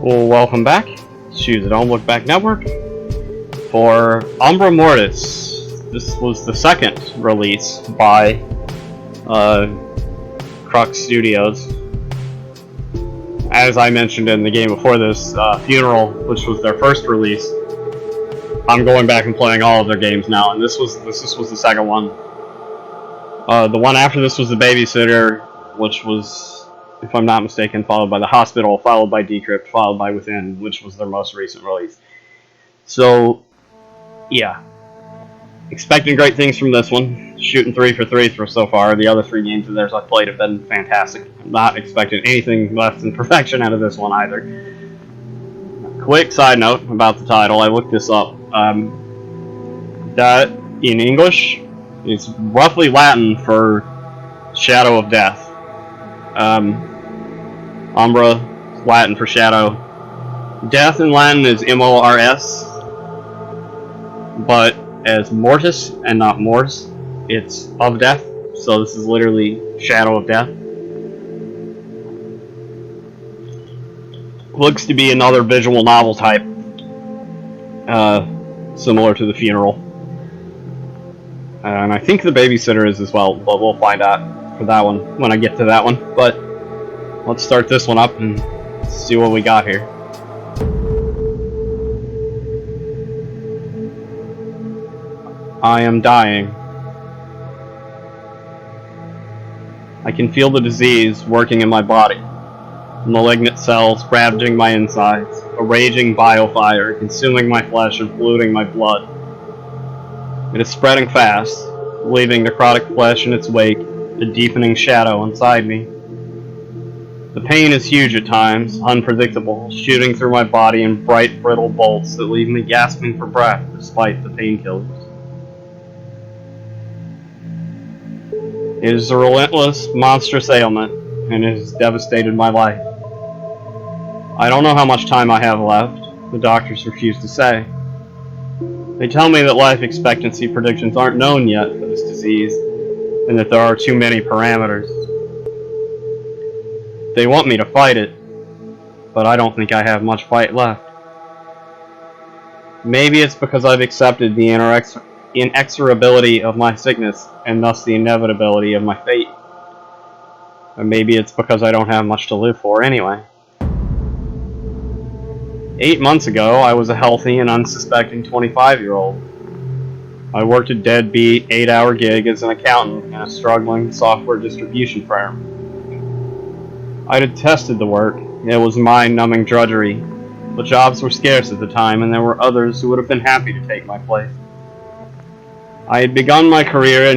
Well, welcome back to the Don't Look Back Network for Umbra Mortis. This was the second release by Crux Studios. As I mentioned in the game before this, Funeral, which was their first release, I'm going back and playing all of their games now, and this was the second one. The one after this was The Babysitter, which was, if I'm not mistaken, followed by The Hospital, followed by Decrypt, followed by Within, which was their most recent release. So, yeah. Expecting great things from this one. Shooting 3 for 3 so far. The other 3 games of theirs I've played have been fantastic. I'm not expecting anything less than perfection out of this one either. Quick side note about the title. I looked this up. That, in English, is roughly Latin for Shadow of Death. Umbra, Latin for shadow. Death in Latin is M-O-R-S, but as Mortis and not Mortis, it's of death, so this is literally Shadow of Death. Looks to be another visual novel type, similar to The Funeral. And I think The Babysitter is as well, but we'll find out for that one when I get to that one. But let's start this one up and see what we got here. I am dying. I can feel the disease working in my body. Malignant cells ravaging my insides, a raging biofire consuming my flesh and polluting my blood. It is spreading fast, leaving necrotic flesh in its wake, a deepening shadow inside me. The pain is huge at times, unpredictable, shooting through my body in bright, brittle bolts that leave me gasping for breath despite the painkillers. It is a relentless, monstrous ailment, and it has devastated my life. I don't know how much time I have left. The doctors refuse to say. They tell me that life expectancy predictions aren't known yet for this disease, and that there are too many parameters. They want me to fight it, but I don't think I have much fight left. Maybe it's because I've accepted the inexorability of my sickness, and thus the inevitability of my fate. Or maybe it's because I don't have much to live for anyway. 8 months ago, I was a healthy and unsuspecting 25-year-old. I worked a deadbeat 8-hour gig as an accountant in a struggling software distribution firm. I detested the work. It was mind-numbing drudgery, but jobs were scarce at the time, and there were others who would have been happy to take my place. I had begun my career a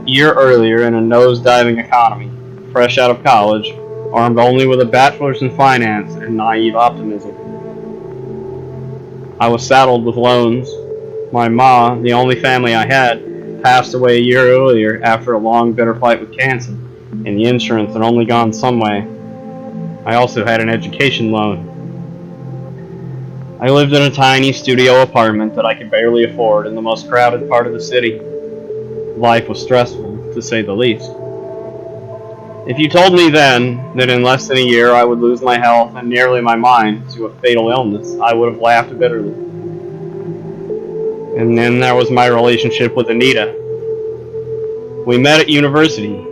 year earlier in a nose-diving economy, fresh out of college, armed only with a bachelor's in finance and naive optimism. I was saddled with loans. My ma, the only family I had, passed away a year earlier after a long, bitter fight with cancer, and the insurance had only gone some way. I also had an education loan. I lived in a tiny studio apartment that I could barely afford in the most crowded part of the city. Life was stressful, to say the least. If you told me then that in less than a year I would lose my health and nearly my mind to a fatal illness, I would have laughed bitterly. And then there was my relationship with Anita. We met at university.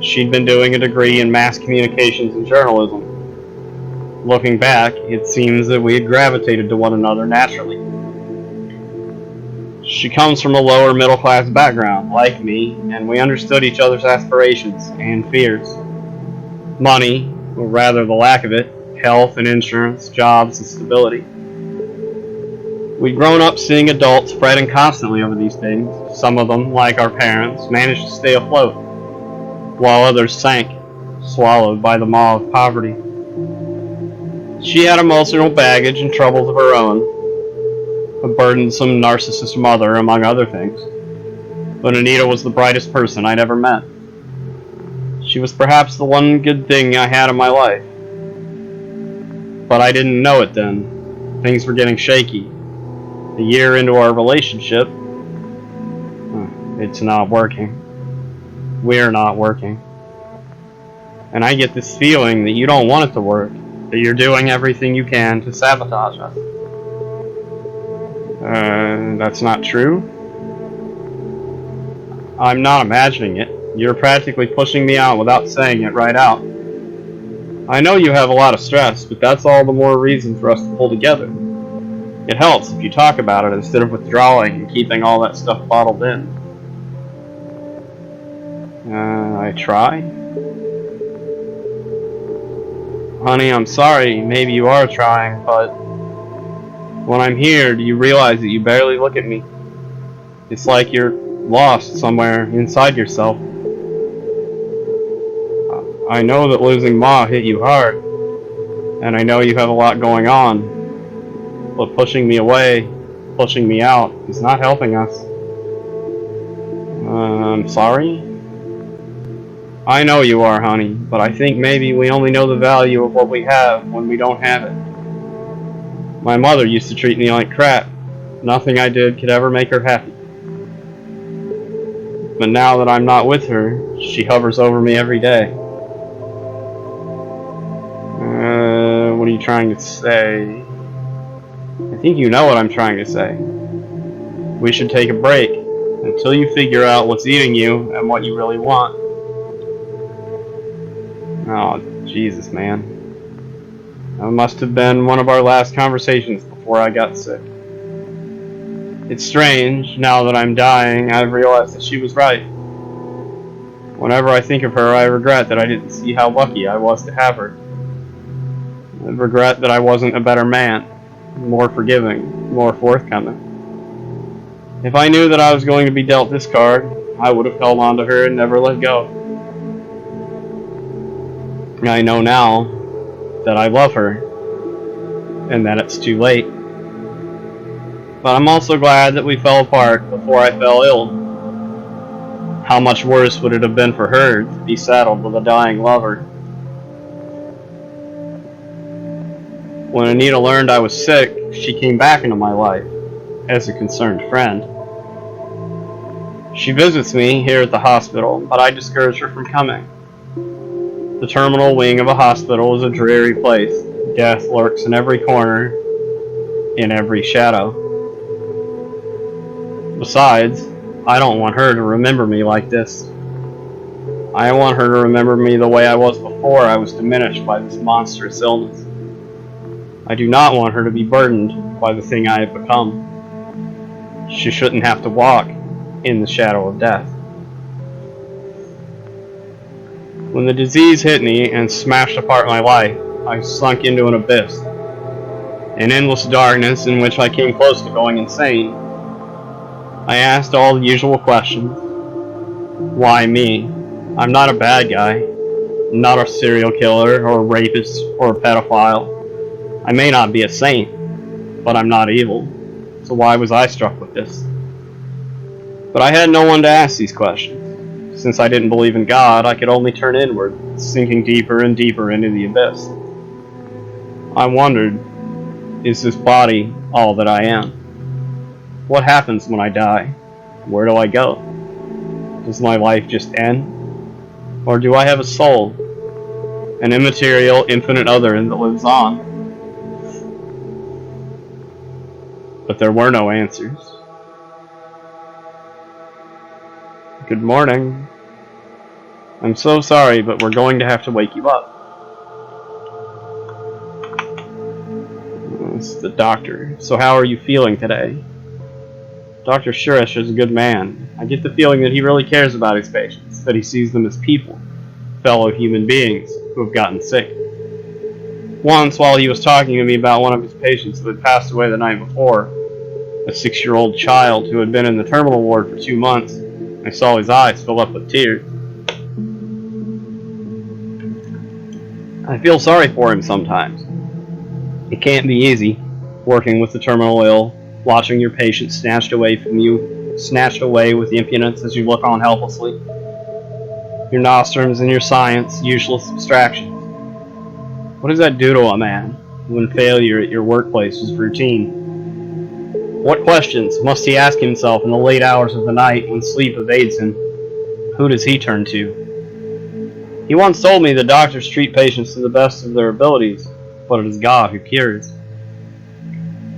She'd been doing a degree in mass communications and journalism. Looking back, it seems that we had gravitated to one another naturally. She comes from a lower middle class background, like me, and we understood each other's aspirations and fears. Money, or rather the lack of it, health and insurance, jobs and stability. We'd grown up seeing adults fretting constantly over these things. Some of them, like our parents, managed to stay afloat, while others sank, swallowed by the maw of poverty. She had emotional baggage and troubles of her own, a burdensome narcissist mother, among other things. But Anita was the brightest person I'd ever met. She was perhaps the one good thing I had in my life. But I didn't know it then. Things were getting shaky. A year into our relationship, it's not working. We're not working. And I get this feeling that you don't want it to work. that you're doing everything you can to sabotage us. That's not true. I'm not imagining it. You're practically pushing me out without saying it right out. I know you have a lot of stress, but that's all the more reason for us to pull together. It helps if you talk about it instead of withdrawing and keeping all that stuff bottled in. I try? Honey, I'm sorry, maybe you are trying, but when I'm here, do you realize that you barely look at me? It's like you're lost somewhere inside yourself. I know that losing Ma hit you hard, and I know you have a lot going on, but pushing me away, pushing me out, is not helping us. I'm sorry? I know you are, honey, but I think maybe we only know the value of what we have when we don't have it. My mother used to treat me like crap. Nothing I did could ever make her happy. But now that I'm not with her, she hovers over me every day. What are you trying to say? I think you know what I'm trying to say. We should take a break until you figure out what's eating you and what you really want. Oh, Jesus, man. That must have been one of our last conversations before I got sick. It's strange, now that I'm dying, I've realized that she was right. Whenever I think of her, I regret that I didn't see how lucky I was to have her. I regret that I wasn't a better man, more forgiving, more forthcoming. If I knew that I was going to be dealt this card, I would have held on to her and never let go. I know now that I love her, and that it's too late. But I'm also glad that we fell apart before I fell ill. How much worse would it have been for her to be saddled with a dying lover? When Anita learned I was sick, she came back into my life as a concerned friend. She visits me here at the hospital, but I discourage her from coming. The terminal wing of a hospital is a dreary place. Death lurks in every corner, in every shadow. Besides, I don't want her to remember me like this. I want her to remember me the way I was before I was diminished by this monstrous illness. I do not want her to be burdened by the thing I have become. She shouldn't have to walk in the shadow of death. When the disease hit me and smashed apart my life, I sunk into an abyss, an endless darkness in which I came close to going insane. I asked all the usual questions. Why me? I'm not a bad guy. I'm not a serial killer or a rapist or a pedophile. I may not be a saint, but I'm not evil. So why was I struck with this? But I had no one to ask these questions. Since I didn't believe in God, I could only turn inward, sinking deeper and deeper into the abyss. I wondered, is this body all that I am? What happens when I die? Where do I go? Does my life just end? Or do I have a soul? An immaterial, infinite other that lives on? But there were no answers. Good morning. I'm so sorry, but we're going to have to wake you up. This is the doctor. So how are you feeling today? Dr. Shurish is a good man. I get the feeling that he really cares about his patients, that he sees them as people, fellow human beings who have gotten sick. Once, while he was talking to me about one of his patients who had passed away the night before, a 6-year-old child who had been in the terminal ward for 2 months, I saw his eyes fill up with tears. I feel sorry for him sometimes. It can't be easy, working with the terminal ill, watching your patient snatched away from you, snatched away with impudence as you look on helplessly. Your nostrums and your science, useless abstractions. What does that do to a man when failure at your workplace is routine? What questions must he ask himself in the late hours of the night when sleep evades him? Who does he turn to? He once told me that doctors treat patients to the best of their abilities, put it as God who cures.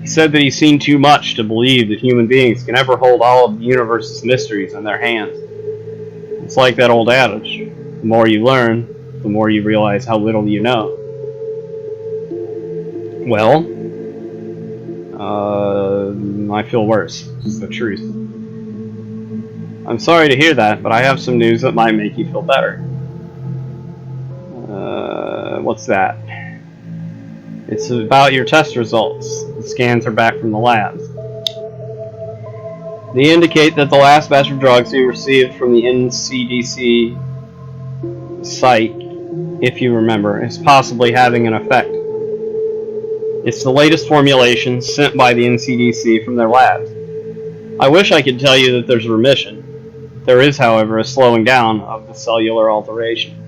He said that he's seen too much to believe that human beings can ever hold all of the universe's mysteries in their hands. It's like that old adage, the more you learn, the more you realize how little you know. Well, I feel worse. It's the truth. I'm sorry to hear that, but I have some news that might make you feel better. What's that? It's about your test results. The scans are back from the labs. They indicate that the last batch of drugs we received from the NCDC site, if you remember, is possibly having an effect. It's the latest formulation sent by the NCDC from their labs. I wish I could tell you that there's remission. There is, however, a slowing down of the cellular alteration.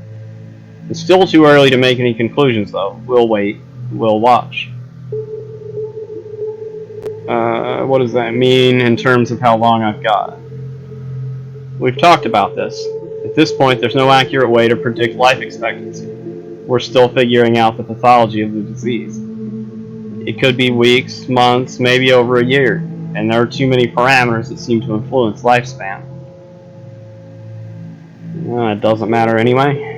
It's still too early to make any conclusions, though. We'll wait. We'll watch. What does that mean in terms of how long I've got? We've talked about this. At this point, there's no accurate way to predict life expectancy. We're still figuring out the pathology of the disease. It could be weeks, months, maybe over a year, and there are too many parameters that seem to influence lifespan. It doesn't matter anyway.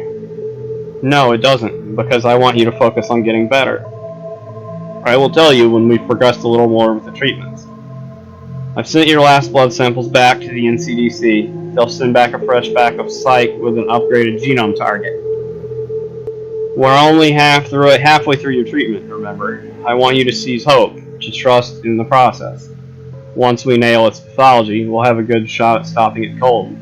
No, it doesn't, because I want you to focus on getting better. I will tell you when we've progressed a little more with the treatments. I've sent your last blood samples back to the NCDC. They'll send back a fresh batch of psych with an upgraded genome target. We're only halfway through your treatment, remember. I want you to seize hope, to trust in the process. Once we nail its pathology, we'll have a good shot at stopping it cold.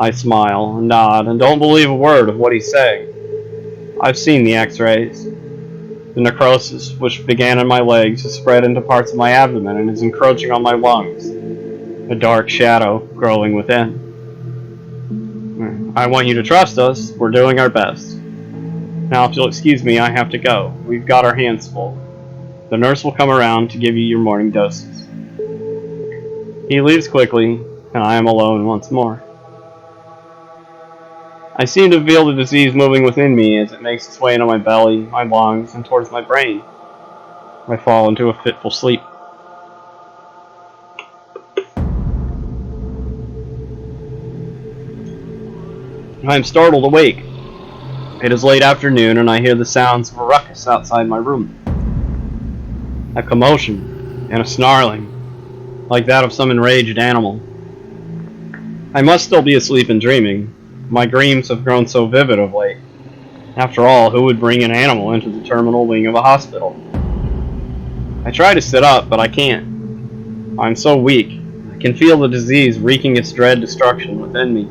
I smile, nod, and don't believe a word of what he's saying. I've seen the x-rays. The necrosis, which began in my legs, has spread into parts of my abdomen and is encroaching on my lungs. A dark shadow growing within. I want you to trust us. We're doing our best. Now, if you'll excuse me, I have to go. We've got our hands full. The nurse will come around to give you your morning doses. He leaves quickly, and I am alone once more. I seem to feel the disease moving within me as it makes its way into my belly, my lungs, and towards my brain. I fall into a fitful sleep. I am startled awake. It is late afternoon, and I hear the sounds of a ruckus outside my room. A commotion and a snarling, like that of some enraged animal. I must still be asleep and dreaming. My dreams have grown so vivid of late. After all, who would bring an animal into the terminal wing of a hospital? I try to sit up, but I can't. I'm so weak. I can feel the disease wreaking its dread destruction within me.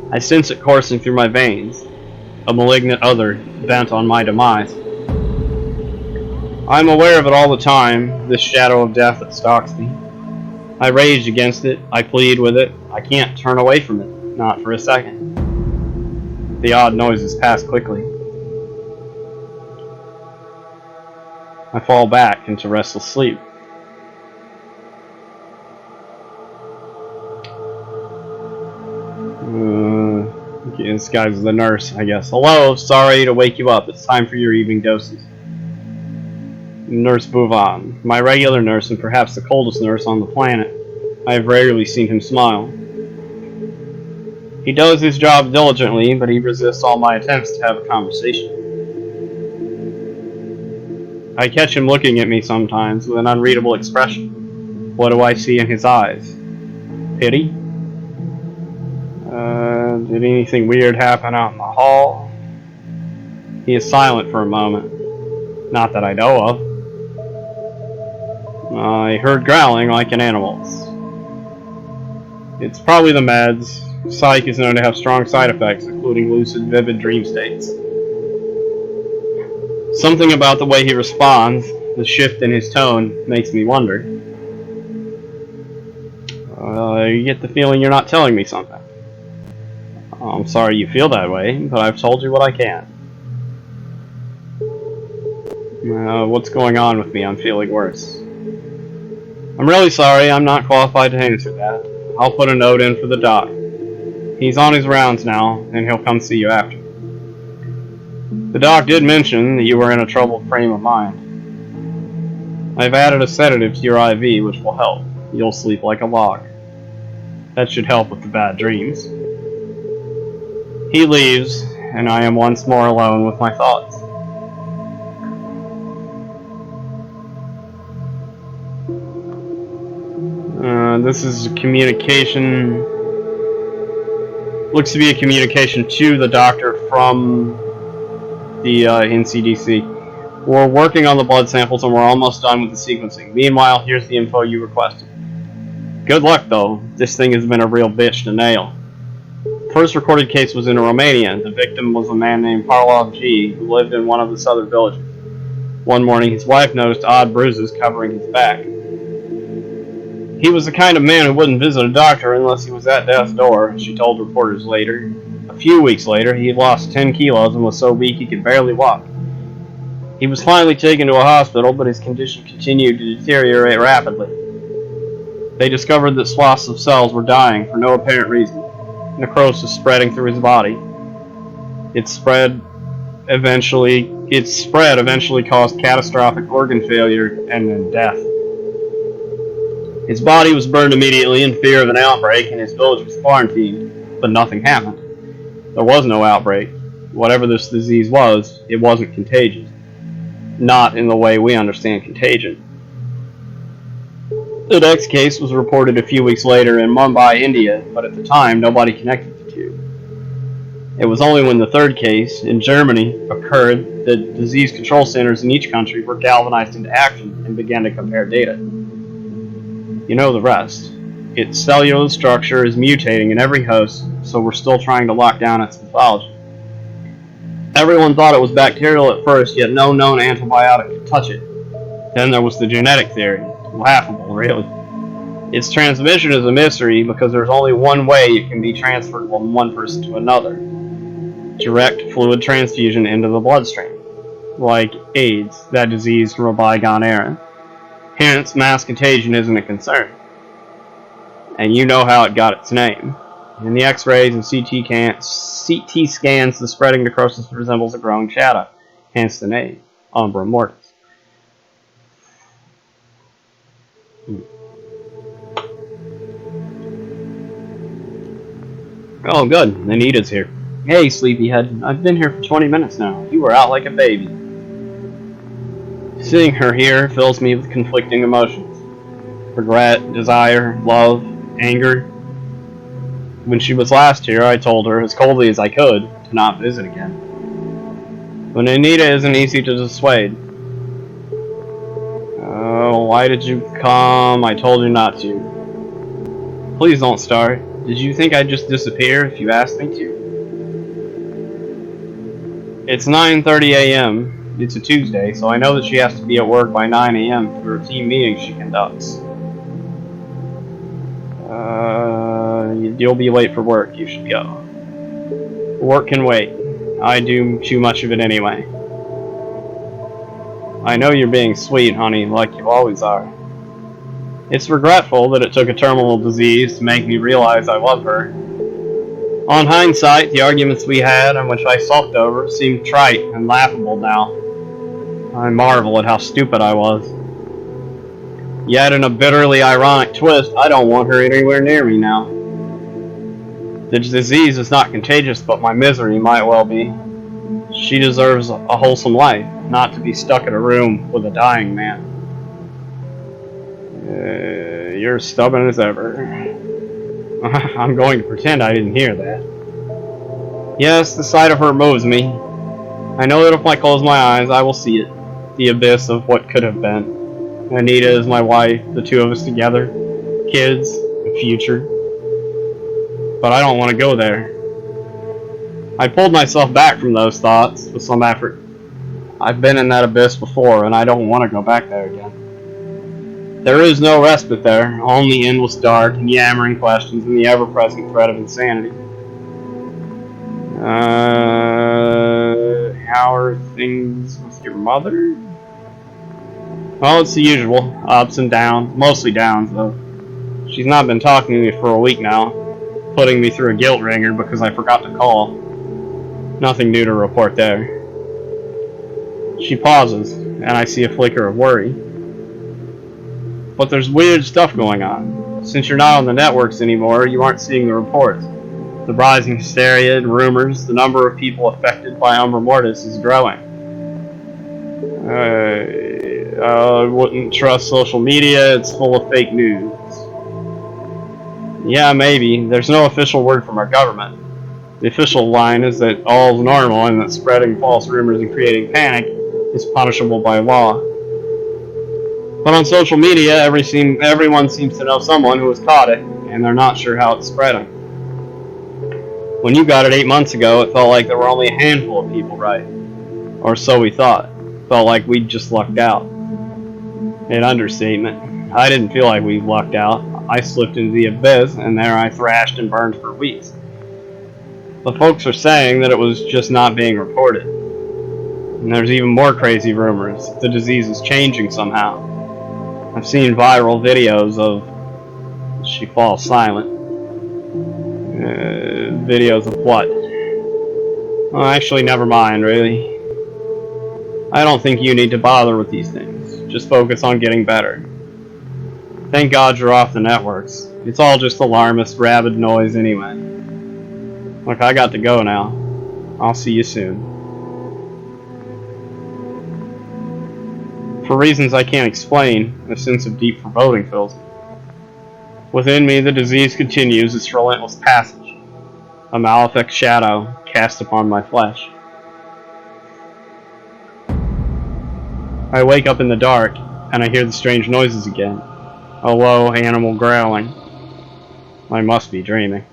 I sense it coursing through my veins, a malignant other bent on my demise. I am aware of it all the time, this shadow of death that stalks me. I rage against it, I plead with it, I can't turn away from it, not for a second. The odd noises pass quickly. I fall back into restless sleep. This guy's the nurse, I guess. Hello, sorry to wake you up. It's time for your evening doses. Nurse Bouvan, my regular nurse and perhaps the coldest nurse on the planet. I have rarely seen him smile. He does his job diligently, but he resists all my attempts to have a conversation. I catch him looking at me sometimes with an unreadable expression. What do I see in his eyes? Pity? Did anything weird happen out in the hall? He is silent for a moment. Not that I know of. I heard growling like an animal's. It's probably the meds. Psych is known to have strong side effects, including lucid, vivid dream states. Something about the way he responds, the shift in his tone, makes me wonder. You get the feeling you're not telling me something. I'm sorry you feel that way, but I've told you what I can. What's going on with me? I'm feeling worse. I'm really sorry, I'm not qualified to answer that. I'll put a note in for the doc. He's on his rounds now, and he'll come see you after. The doc did mention that you were in a troubled frame of mind. I've added a sedative to your IV, which will help. You'll sleep like a log. That should help with the bad dreams. He leaves, and I am once more alone with my thoughts. This is a communication. Looks to be a communication to the doctor from the NCDC. We're working on the blood samples and we're almost done with the sequencing. Meanwhile, here's the info you requested. Good luck, though. This thing has been a real bitch to nail. First recorded case was in Romania. The victim was a man named Parlov G, who lived in one of the southern villages. One morning, his wife noticed odd bruises covering his back. He was the kind of man who wouldn't visit a doctor unless he was at death's door, she told reporters later. A few weeks later, he had lost 10 kilos and was so weak he could barely walk. He was finally taken to a hospital, but his condition continued to deteriorate rapidly. They discovered that swaths of cells were dying for no apparent reason. Necrosis spreading through his body. Its spread eventually caused catastrophic organ failure and then death. His body was burned immediately in fear of an outbreak, and his village was quarantined, but nothing happened. There was no outbreak. Whatever this disease was, it wasn't contagious. Not in the way we understand contagion. The next case was reported a few weeks later in Mumbai, India, but at the time nobody connected the two. It was only when the third case, in Germany, occurred that disease control centers in each country were galvanized into action and began to compare data. You know the rest. Its cellular structure is mutating in every host, so we're still trying to lock down its pathology. Everyone thought it was bacterial at first, yet no known antibiotic could touch it. Then there was the genetic theory. Laughable, really. Its transmission is a mystery because there's only one way it can be transferred from one person to another. Direct fluid transfusion into the bloodstream. Like AIDS, that disease from a bygone era. Hence, mass contagion isn't a concern. And you know how it got its name. In the X-rays and CT scans, the spreading necrosis resembles a growing shadow. Hence the name, Umbra Mortis. Oh, good. Anita's here. Hey, sleepyhead. I've been here for 20 minutes now. You were out like a baby. Seeing her here fills me with conflicting emotions. Regret, desire, love, anger. When she was last here, I told her, as coldly as I could, to not visit again. But Anita isn't easy to dissuade. Oh, why did you come? I told you not to. Please don't start. Did you think I'd just disappear if you asked me to? It's 9:30 a.m. It's a Tuesday, so I know that she has to be at work by 9 a.m. for a team meeting she conducts. You'll be late for work. You should go. Work can wait. I do too much of it anyway. I know you're being sweet, honey, like you always are. It's regretful that it took a terminal disease to make me realize I love her. On hindsight, the arguments we had and which I sulked over seem trite and laughable now. I marvel at how stupid I was. Yet in a bitterly ironic twist, I don't want her anywhere near me now. The disease is not contagious, but my misery might well be. She deserves a wholesome life, not to be stuck in a room with a dying man. You're stubborn as ever. I'm going to pretend I didn't hear that. Yes, the sight of her moves me. I know that if I close my eyes, I will see it. The abyss of what could have been. Anita is my wife, the two of us together. Kids, a future. But I don't want to go there. I pulled myself back from those thoughts with some effort. I've been in that abyss before, and I don't want to go back there again. There is no respite there, only endless dark and yammering questions and the ever-present threat of insanity. How are things with your mother? Well, it's the usual. Ups and downs. Mostly downs, though. She's not been talking to me for a week now, putting me through a guilt wringer because I forgot to call. Nothing new to report there. She pauses, and I see a flicker of worry. But there's weird stuff going on. Since you're not on the networks anymore, you aren't seeing the reports. The rising hysteria and rumors, the number of people affected by Umbra Mortis is growing. I wouldn't trust social media, it's full of fake news. Yeah, maybe. There's no official word from our government. The official line is that all's normal and that spreading false rumors and creating panic is punishable by law. But on social media, everyone seems to know someone who has caught it, and they're not sure how it's spreading. When you got it 8 months ago, it felt like there were only a handful of people right. Or so we thought. Felt like we'd just lucked out. An understatement. I didn't feel like we lucked out. I slipped into the abyss, and there I thrashed and burned for weeks. But folks are saying that it was just not being reported. And there's even more crazy rumors. The disease is changing somehow. I've seen viral videos of... She falls silent. Videos of what? Well, actually, never mind, really. I don't think you need to bother with these things. Just focus on getting better. Thank God you're off the networks. It's all just alarmist, rabid noise anyway. Look, I got to go now. I'll see you soon. For reasons I can't explain, a sense of deep foreboding fills me. Within me, the disease continues its relentless passage, a malefic shadow cast upon my flesh. I wake up in the dark, and I hear the strange noises again, a low animal growling. I must be dreaming.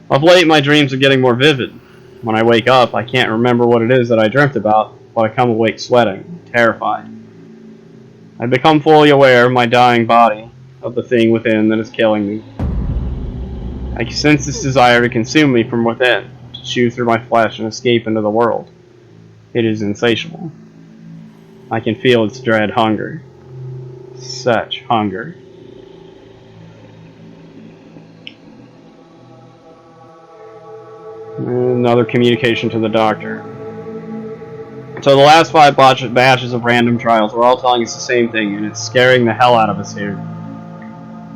Of late, my dreams are getting more vivid. When I wake up, I can't remember what it is that I dreamt about, but I come awake sweating, terrified. I become fully aware of my dying body, of the thing within that is killing me. I sense this desire to consume me from within, to chew through my flesh and escape into the world. It is insatiable. I can feel its dread hunger. Such hunger. Another communication to the doctor. So the last 5 batches of random trials are all telling us the same thing, and it's scaring the hell out of us here.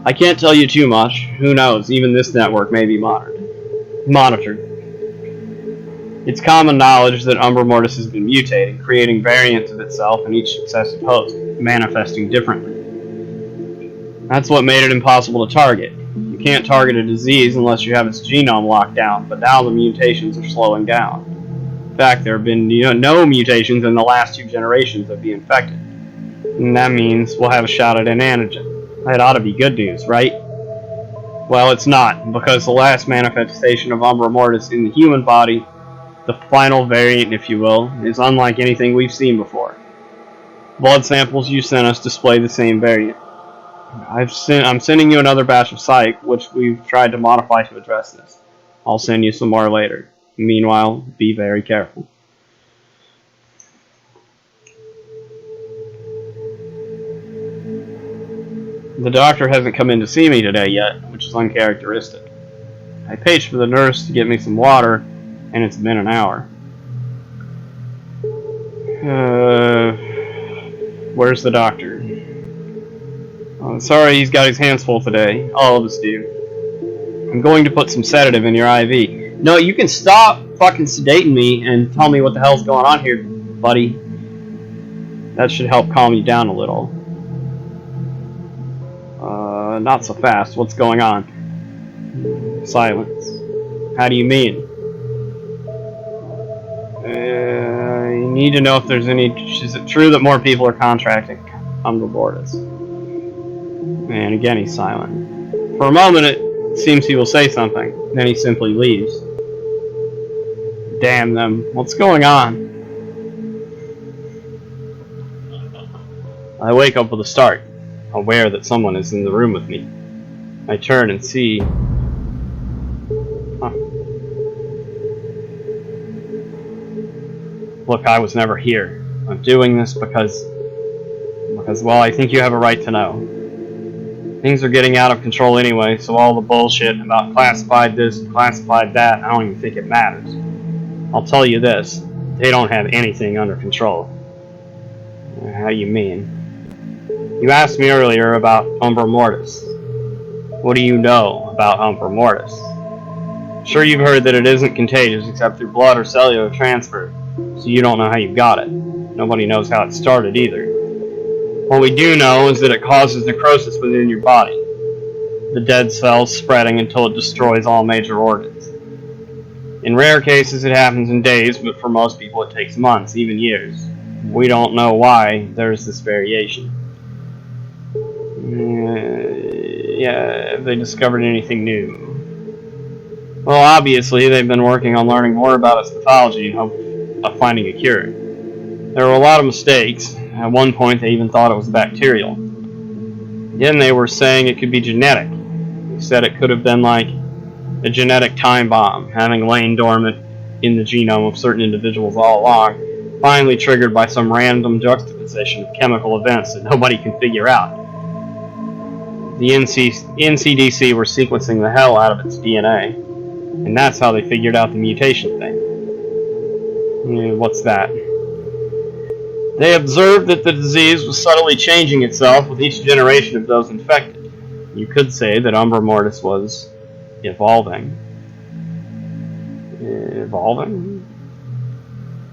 I can't tell you too much. Who knows? Even this network may be monitored. It's common knowledge that Umbra Mortis has been mutating, creating variants of itself in each successive host, manifesting differently. That's what made it impossible to target. You can't target a disease unless you have its genome locked down, but now the mutations are slowing down. In fact, there have been no mutations in the last 2 generations of the infected. And that means we'll have a shot at an antigen. That ought to be good news, right? Well, it's not, because the last manifestation of Umbra Mortis in the human body, the final variant, if you will, is unlike anything we've seen before. Blood samples you sent us display the same variant. I'm sending you another batch of psych, which we've tried to modify to address this. I'll send you some more later. Meanwhile, be very careful. The doctor hasn't come in to see me today yet, which is uncharacteristic. I paged for the nurse to get me some water, and it's been an hour. Where's the doctor? Sorry, he's got his hands full today. All of us do. I'm going to put some sedative in your IV. No, you can stop fucking sedating me and tell me what the hell's going on here, buddy. That should help calm you down a little. Not so fast. What's going on? Silence. How do you mean? You need to know if there's any... Is it true that more people are contracting Umbra Mortis? And again, he's silent. For a moment, it seems he will say something. Then he simply leaves. Damn them. What's going on? I wake up with a start, aware that someone is in the room with me. I turn and see... Look, I was never here. I'm doing this because, well, I think you have a right to know. Things are getting out of control anyway, so all the bullshit about classified this and classified that, I don't even think it matters. I'll tell you this. They don't have anything under control. How do you mean? You asked me earlier about Umbra Mortis. What do you know about Umbra Mortis? Sure, you've heard that it isn't contagious except through blood or cellular transfer, so you don't know how you got it. Nobody knows how it started either. What we do know is that it causes necrosis within your body, the dead cells spreading until it destroys all major organs. In rare cases it happens in days, but for most people it takes months, even years. We don't know why there's this variation. Have they discovered anything new? Well, obviously they've been working on learning more about its pathology in hope of finding a cure. There were a lot of mistakes. At one point they even thought it was bacterial. Then they were saying it could be genetic. They said it could have been like a genetic time bomb, having lain dormant in the genome of certain individuals all along, finally triggered by some random juxtaposition of chemical events that nobody can figure out. The NCDC were sequencing the hell out of its DNA, and that's how they figured out the mutation thing. What's that? They observed that the disease was subtly changing itself with each generation of those infected. You could say that Umbra Mortis was evolving. Evolving?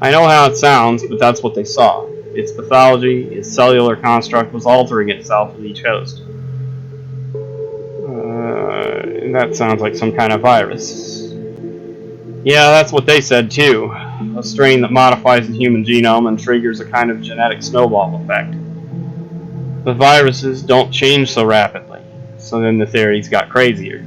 I know how it sounds, but that's what they saw. Its pathology, its cellular construct was altering itself with each host. That sounds like some kind of virus. Yeah, that's what they said too. A strain that modifies the human genome and triggers a kind of genetic snowball effect. But viruses don't change so rapidly, so then the theories got crazier.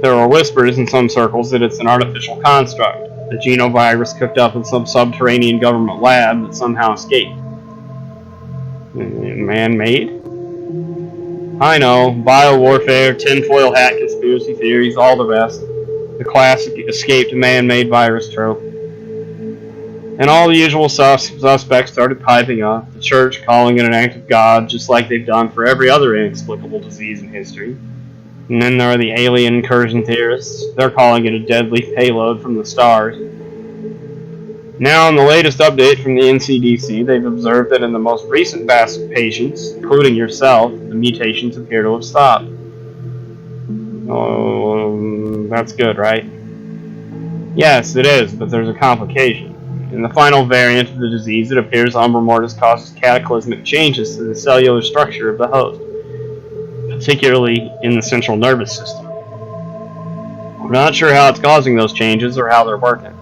There are whispers in some circles that it's an artificial construct, a genovirus cooked up in some subterranean government lab that somehow escaped. Man-made? I know, biowarfare, tinfoil hat conspiracy theories, all the rest. The classic escaped man-made virus trope. And all the usual suspects started piping up, the church calling it an act of God, just like they've done for every other inexplicable disease in history. And then there are the alien incursion theorists. They're calling it a deadly payload from the stars. Now, in the latest update from the NCDC, they've observed that in the most recent batch of patients, including yourself, the mutations appear to have stopped. Oh, that's good, right? Yes, it is, but there's a complication. In the final variant of the disease, it appears Umbra Mortis causes cataclysmic changes to the cellular structure of the host, particularly in the central nervous system. We're not sure how it's causing those changes or how they're working.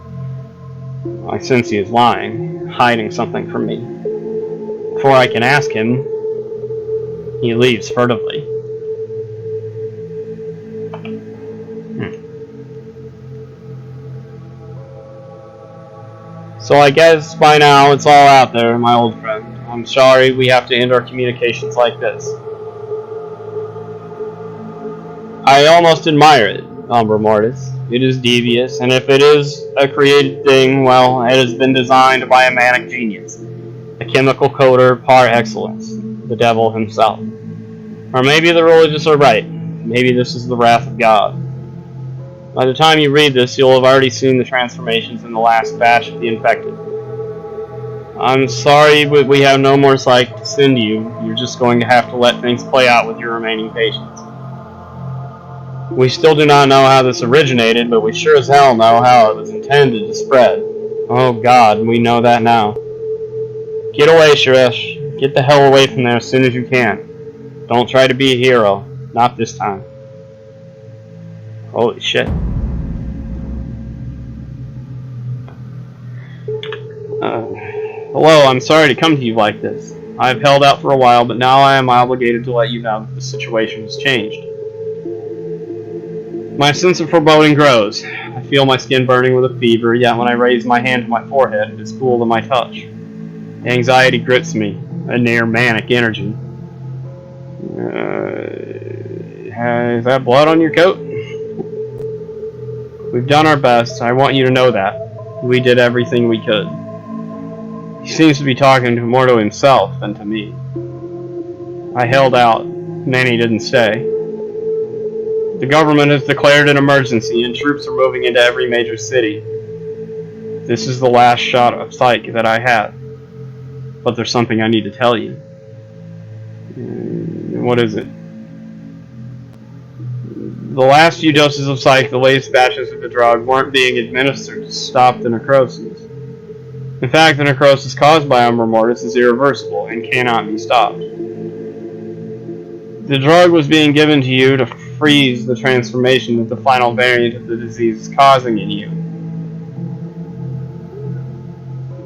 I sense he is lying, hiding something from me. Before I can ask him, he leaves furtively. So I guess by now it's all out there, my old friend. I'm sorry we have to end our communications like this. I almost admire it, Umbra Mortis. It is devious, and if it is a created thing, well, it has been designed by a manic genius. A chemical coder par excellence. The devil himself. Or maybe the religious are right. Maybe this is the wrath of God. By the time you read this, you'll have already seen the transformations in the last batch of the infected. I'm sorry, but we have no more psych to send you. You're just going to have to let things play out with your remaining patients. We still do not know how this originated, but we sure as hell know how it was intended to spread. Oh God, we know that now. Get away, Suresh. Get the hell away from there as soon as you can. Don't try to be a hero. Not this time. Holy shit. Hello, I'm sorry to come to you like this. I've held out for a while, but now I am obligated to let you know that the situation has changed. My sense of foreboding grows. I feel my skin burning with a fever, yet when I raise my hand to my forehead, it is cool to my touch. Anxiety grips me, a near manic energy. Is that blood on your coat? We've done our best. I want you to know that. We did everything we could. He seems to be talking more to himself than to me. I held out. Manny didn't stay. The government has declared an emergency and troops are moving into every major city. This is the last shot of psych that I have. But there's something I need to tell you. What is it? The last few doses of psych, the latest batches of the drug, weren't being administered to stop the necrosis. In fact, the necrosis caused by Umbra Mortis is irreversible and cannot be stopped. The drug was being given to you to freeze the transformation that the final variant of the disease is causing in you.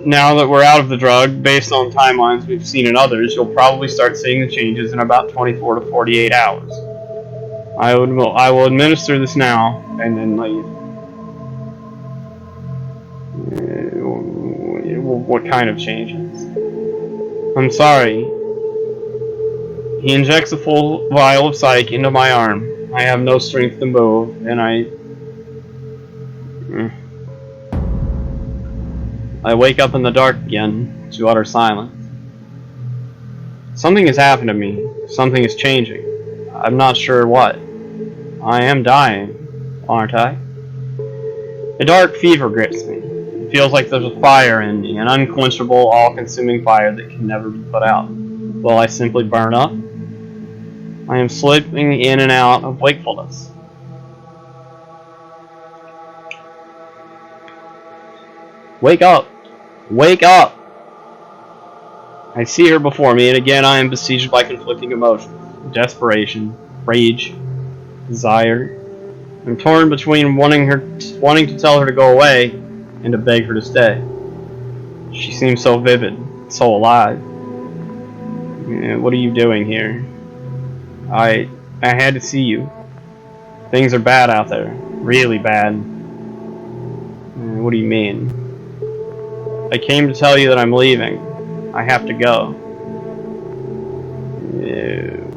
Now that we're out of the drug, based on timelines we've seen in others, you'll probably start seeing the changes in about 24 to 48 hours. I will administer this now, and then leave. What kind of changes? I'm sorry. He injects a full vial of psych into my arm. I have no strength to move, and I wake up in the dark again, to utter silence. Something has happened to me. Something is changing. I'm not sure what. I am dying, aren't I? A dark fever grips me. It feels like there's a fire in me, an unquenchable, all-consuming fire that can never be put out. Will I simply burn up? I am slipping in and out of wakefulness. Wake up! Wake up! I see her before me, and again I am besieged by conflicting emotions. Desperation, rage, desire. I'm torn between wanting to tell her to go away and to beg her to stay. She seems so vivid, so alive. What are you doing here? I had to see you. Things are bad out there. Really bad. What do you mean? I came to tell you that I'm leaving. I have to go.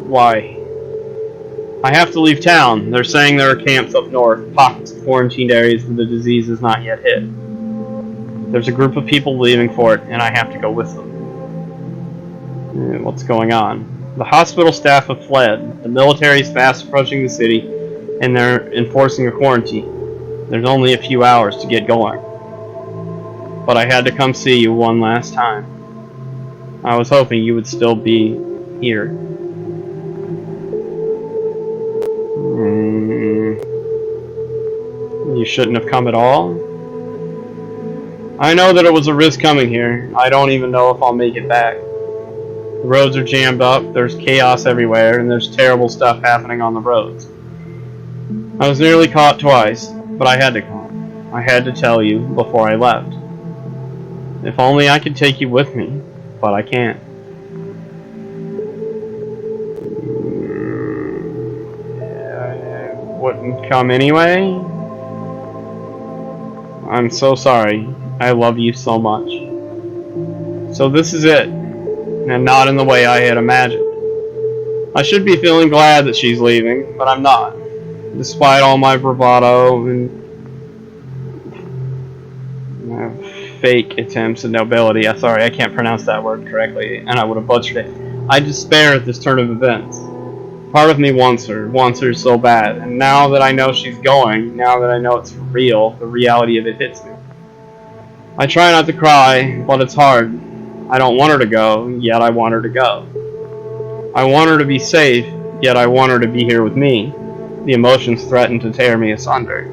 Why? I have to leave town. They're saying there are camps up north, pockets of quarantined areas where the disease has not yet hit. There's a group of people leaving for it, and I have to go with them. What's going on? The hospital staff have fled. The military is fast approaching the city, and they're enforcing a quarantine. There's only a few hours to get going. But I had to come see you one last time. I was hoping you would still be here. You shouldn't have come at all? I know that it was a risk coming here. I don't even know if I'll make it back. The roads are jammed up, there's chaos everywhere, and there's terrible stuff happening on the roads. I was nearly caught twice, but I had to come. I had to tell you before I left. If only I could take you with me, but I can't. Wouldn't come anyway? I'm so sorry. I love you so much. So this is it, and not in the way I had imagined. I should be feeling glad that she's leaving, but I'm not. Despite all my bravado and fake attempts at nobility. Sorry, I can't pronounce that word correctly, and I would have butchered it. I despair at this turn of events. Part of me wants her so bad, and now that I know she's going, now that I know it's real, the reality of it hits me. I try not to cry, but it's hard. I don't want her to go, yet I want her to go. I want her to be safe, yet I want her to be here with me. The emotions threaten to tear me asunder.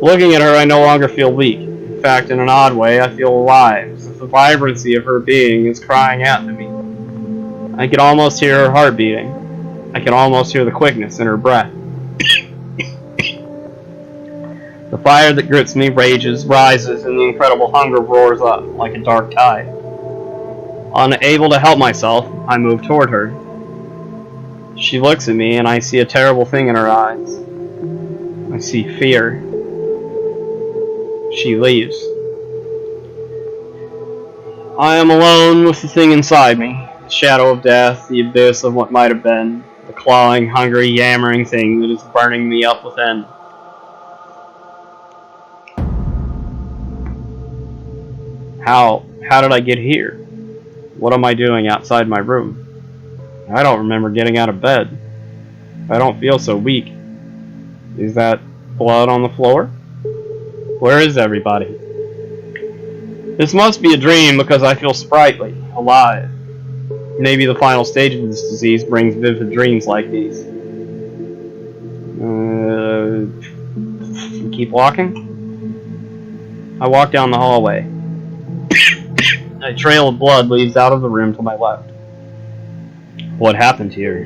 Looking at her, I no longer feel weak. In fact, in an odd way, I feel alive, as if the vibrancy of her being is crying out to me. I could almost hear her heart beating. I can almost hear the quickness in her breath. The fire that grips me rages, rises, and the incredible hunger roars up like a dark tide. Unable to help myself, I move toward her. She looks at me, and I see a terrible thing in her eyes. I see fear. She leaves. I am alone with the thing inside me, the shadow of death, the abyss of what might have been, the clawing, hungry, yammering thing that is burning me up within. How did I get here? What am I doing outside my room? I don't remember getting out of bed. I don't feel so weak. Is that blood on the floor? Where is everybody? This must be a dream because I feel sprightly, alive. Maybe the final stage of this disease brings vivid dreams like these. Keep walking? I walk down the hallway. A trail of blood leads out of the room to my left. What happened here?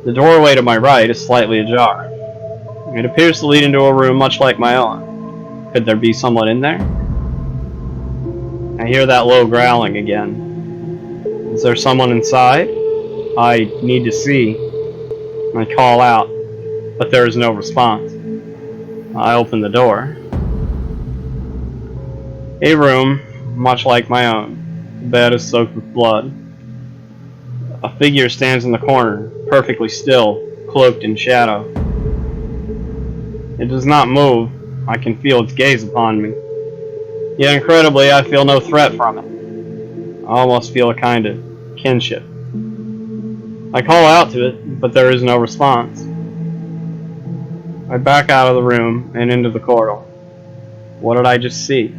The doorway to my right is slightly ajar. It appears to lead into a room much like my own. Could there be someone in there? I hear that low growling again. Is there someone inside? I need to see. I call out, but there is no response. I open the door. A room, much like my own. The bed is soaked with blood. A figure stands in the corner, perfectly still, cloaked in shadow. It does not move. I can feel its gaze upon me. Yet incredibly, I feel no threat from it. I almost feel a kind of kinship. I call out to it, but there is no response. I back out of the room and into the corridor. What did I just see?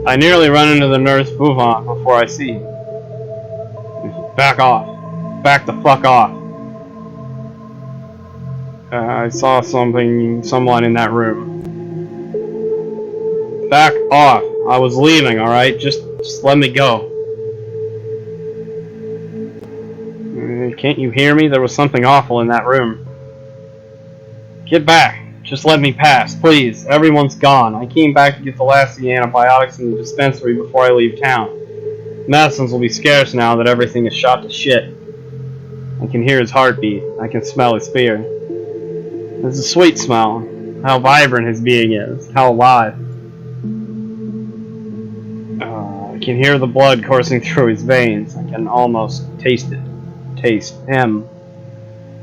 I nearly run into the nurse Bouvant before I see him. Back off. Back the fuck off. I saw someone in that room. Back off. I was leaving, alright? Just let me go. Can't you hear me? There was something awful in that room. Get back. Just let me pass, please. Everyone's gone. I came back to get the last of the antibiotics in the dispensary before I leave town. Medicines will be scarce now that everything is shot to shit. I can hear his heartbeat. I can smell his fear. It's a sweet smell. How vibrant his being is. How alive. I can hear the blood coursing through his veins. I can almost taste it. Taste him.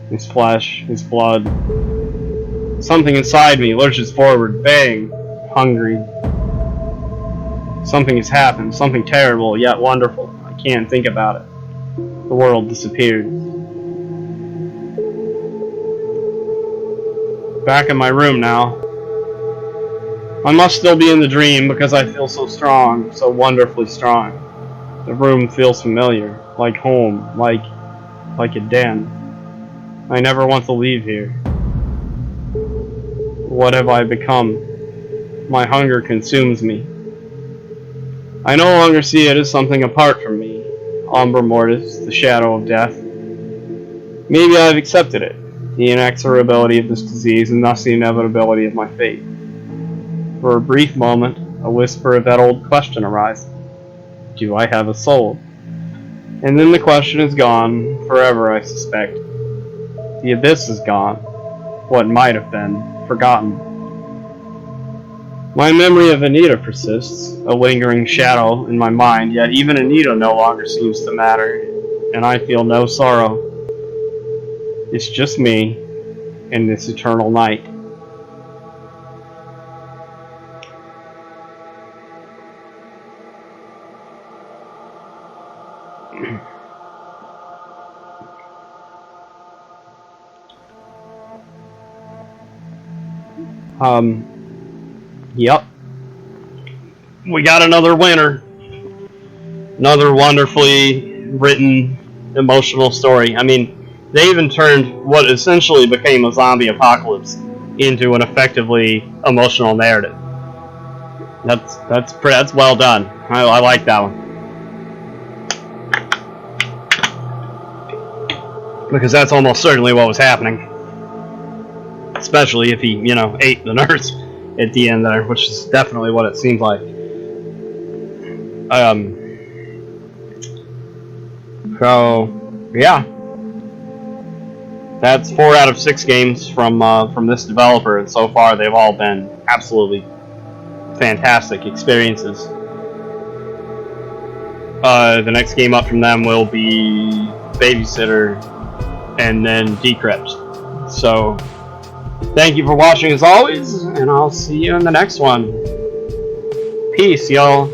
His flesh, his blood. Something inside me lurches forward, baying, hungry. Something has happened, something terrible, yet wonderful. I can't think about it. The world disappeared. Back in my room now. I must still be in the dream because I feel so strong, so wonderfully strong. The room feels familiar, like home, like a den. I never want to leave here. What have I become? My hunger consumes me. I no longer see it as something apart from me. Umbra Mortis, the shadow of death. Maybe I've accepted it, the inexorability of this disease and thus the inevitability of my fate. For a brief moment, a whisper of that old question arises. Do I have a soul? And then the question is gone, forever I suspect. The abyss is gone. What might have been, forgotten. My memory of Anita persists, a lingering shadow in my mind, yet even Anita no longer seems to matter, and I feel no sorrow. It's just me and this eternal night. Yep. We got another winner. Another wonderfully written, emotional story. I mean, they even turned what essentially became a zombie apocalypse into an effectively emotional narrative. That's well done. I like that one. Because that's almost certainly what was happening. Especially if he, ate the nurse at the end there, which is definitely what it seemed like. So, yeah. That's 4 out of 6 games from this developer, and so far they've all been absolutely fantastic experiences. The next game up from them will be Babysitter and then Decrypt. So, thank you for watching as always, and I'll see you in the next one. Peace, y'all.